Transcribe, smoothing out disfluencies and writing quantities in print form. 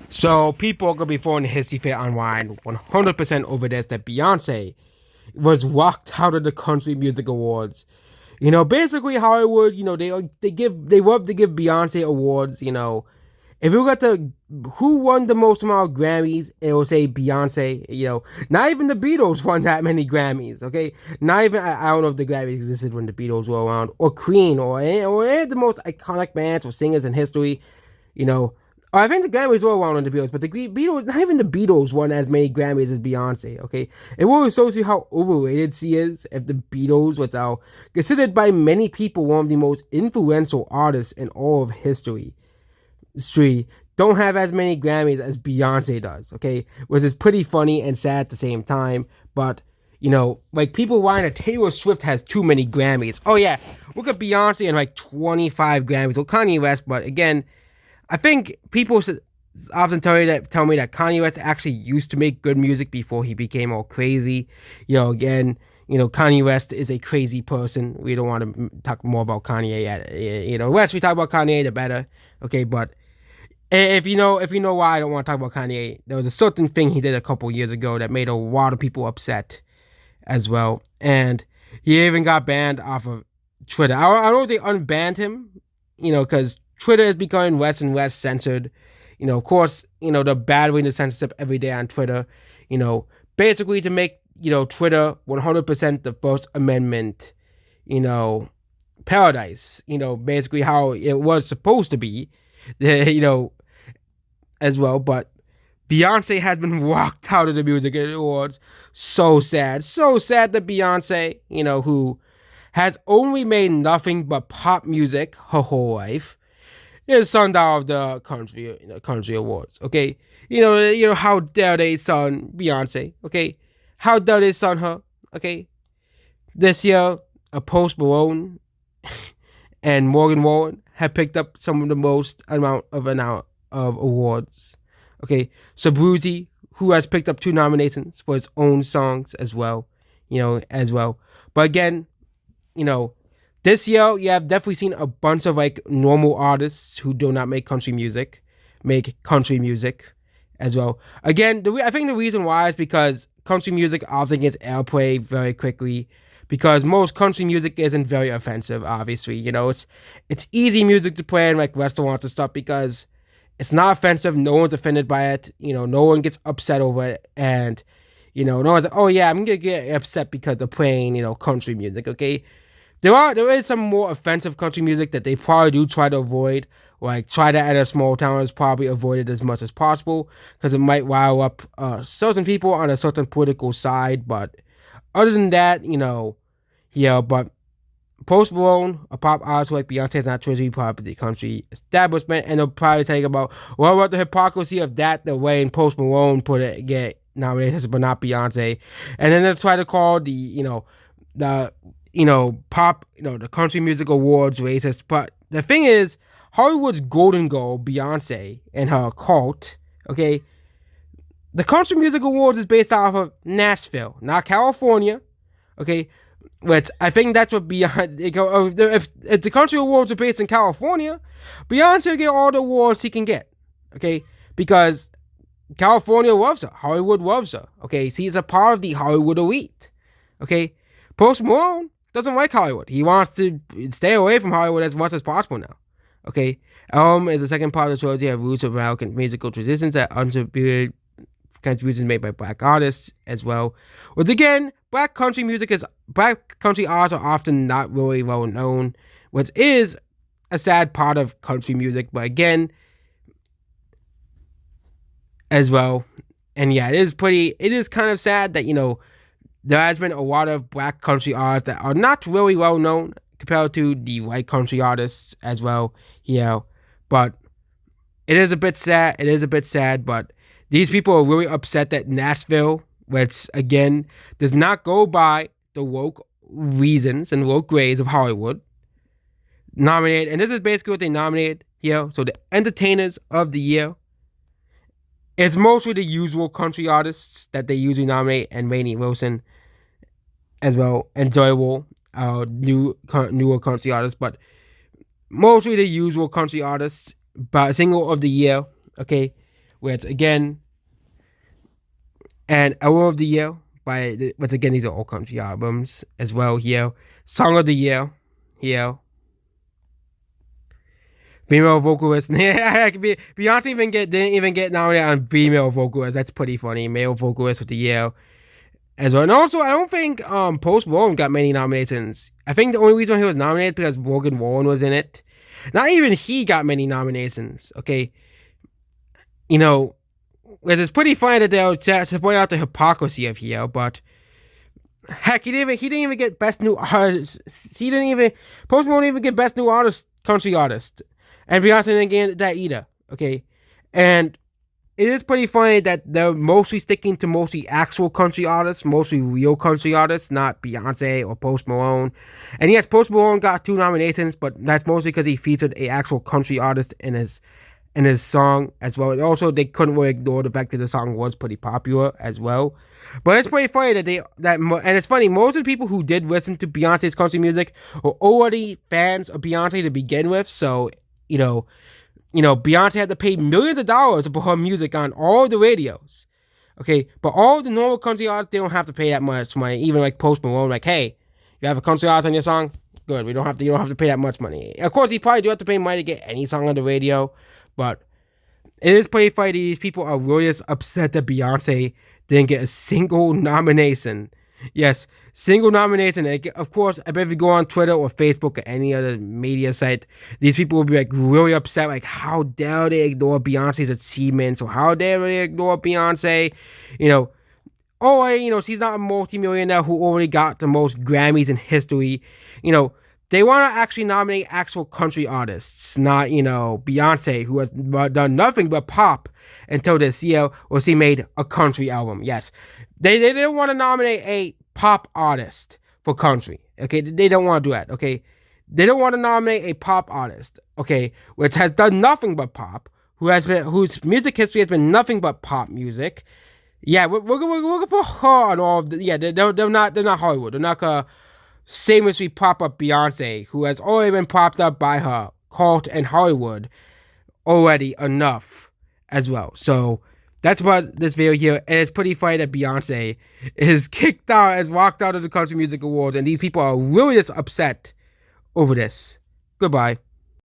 So people are gonna be throwing history fair online 100% over this that Beyonce was walked out of the Country Music Awards. Basically Hollywood, they love to give Beyonce awards. If you got to who won the most amount of Grammys, it will say Beyonce. Not even the Beatles won that many Grammys. Okay, not even I don't know if the Grammys existed when the Beatles were around, or Queen, or any of the most iconic bands or singers in history. You know, I think the Grammys were around on the Beatles, but the Beatles, not even the Beatles won as many Grammys as Beyonce. Okay, it really shows you how overrated she is. If the Beatles, which are considered by many people one of the most influential artists in all of history, don't have as many Grammys as Beyonce does. Okay, which is pretty funny and sad at the same time. But like people whine that Taylor Swift has too many Grammys. Oh yeah, look at Beyonce and like 25 Grammys. Well, Kanye West, but again, I think people often tell me that Kanye West actually used to make good music before he became all crazy. Again, Kanye West is a crazy person. We don't want to talk more about Kanye yet. The less we talk about Kanye, the better. Okay, but if you know why I don't want to talk about Kanye, there was a certain thing he did a couple years ago that made a lot of people upset as well, and he even got banned off of Twitter. I don't know if they unbanned him, because Twitter is becoming less and less censored. Of course, they're battling the censorship every day on Twitter. Basically to make Twitter 100% the First Amendment, you know, paradise. Basically how it was supposed to be. you know, as well. But Beyonce has been walked out of the music awards. So sad that Beyonce, who has only made nothing but pop music her whole life, is sunned out of the country awards. Okay, how dare they son Beyonce? Okay, how dare they son her? Okay, this year a Post Malone and Morgan Wallen have picked up some of the most amount of awards. Okay, Sabruzi, who has picked up 2 nominations for his own songs as well, as well. But again, you know, this year you have definitely seen a bunch of like normal artists who do not make country music as well. Again, I think the reason why is because country music often gets airplay very quickly because most country music isn't very offensive. Obviously, it's easy music to play in like restaurants and stuff because it's not offensive. No one's offended by it. No one gets upset over it, and no one's like, oh yeah, I'm gonna get upset because they're playing country music. Okay, there is some more offensive country music that they probably do try to avoid. Like try to enter small towns, probably avoid it as much as possible because it might rile up certain people on a certain political side. But other than that, yeah. But Post Malone, a pop artist like Beyonce, is not truly part of the country establishment, and they'll probably talk about what about the hypocrisy of that, the way in Post Malone put it, get nominations but not Beyonce, and then they'll try to call the pop, the country music awards racist. But the thing is, Hollywood's golden goal, Beyonce and her cult, okay, the country music awards is based off of Nashville, not California, okay. Which I think that's what Beyonce. If the country awards are based in California, Beyonce will get all the awards he can get, okay, because California loves her, Hollywood loves her, okay. She's a part of the Hollywood elite, okay. Post Malone doesn't like Hollywood. He wants to stay away from Hollywood as much as possible now. Okay. Is the second part of the trilogy of roots of American musical traditions that untributed contributions made by black artists as well. Which again, black country artists are often not really well known, which is a sad part of country music. But again, as well, and yeah, it is kind of sad that there has been a lot of black country artists that are not really well known compared to the white country artists as well. But it is a bit sad. It is a bit sad, but these people are really upset that Nashville, which again does not go by the woke reasons and woke ways of Hollywood, nominated, and this is basically what they nominated here. So the entertainers of the year, it's mostly the usual country artists that they usually nominate, and Rainey Wilson as well, and Joy newer country artists, but mostly the usual country artists. But single of the year, okay. where it's again and album of the year once again these are all country albums as well here. Song of the year here. Female vocalist. Beyonce didn't even get nominated on female vocalist. That's pretty funny. Male vocalist of the year as well. And also, I don't think Post Malone got many nominations. I think the only reason he was nominated because Morgan Wallen was in it. Not even he got many nominations. Okay, you know, because it's pretty funny that they'll to point out the hypocrisy of here, but. Heck, he didn't even get best new artist. He didn't even Post Malone didn't even get best new artist, country artist, and Beyonce didn't get that either. Okay, and it is pretty funny that they're mostly sticking to mostly actual country artists, mostly real country artists, not Beyonce or Post Malone. And yes, Post Malone got 2 nominations, but that's mostly because he featured a actual country artist in his song as well. And also, they couldn't really ignore the fact that the song was pretty popular as well. But it's pretty funny and it's funny, most of the people who did listen to Beyonce's country music were already fans of Beyonce to begin with. So, Beyonce had to pay millions of dollars to put her music on all the radios. Okay, but all the normal country artists, they don't have to pay that much money. Even like Post Malone, like, hey, you have a country artist on your song? Good, you don't have to pay that much money. Of course, you probably do have to pay money to get any song on the radio, but it is pretty funny. These people are really just upset that Beyonce didn't get a single nomination. Yes, single nomination. And of course, I bet if you go on Twitter or Facebook or any other media site, these people will be like really upset. Like, how dare they ignore Beyonce's achievements, or how dare they ignore Beyonce? She's not a multimillionaire who already got the most Grammys in history. They want to actually nominate actual country artists, not, Beyonce, who has done nothing but pop until this year, or she made a country album. Yes. They didn't want to nominate a pop artist for country. Okay. They don't want to do that. Okay. They don't want to nominate a pop artist. Okay. Which has done nothing but pop, whose music history has been nothing but pop music. Yeah. We're gonna put her on all of the, yeah, they're not Hollywood. They're not gonna shamelessly prop up Beyonce, who has already been propped up by her cult and Hollywood already enough as well. So that's about this video here. And it's pretty funny that Beyonce is walked out of the Country Music Awards, and these people are really just upset over this. Goodbye.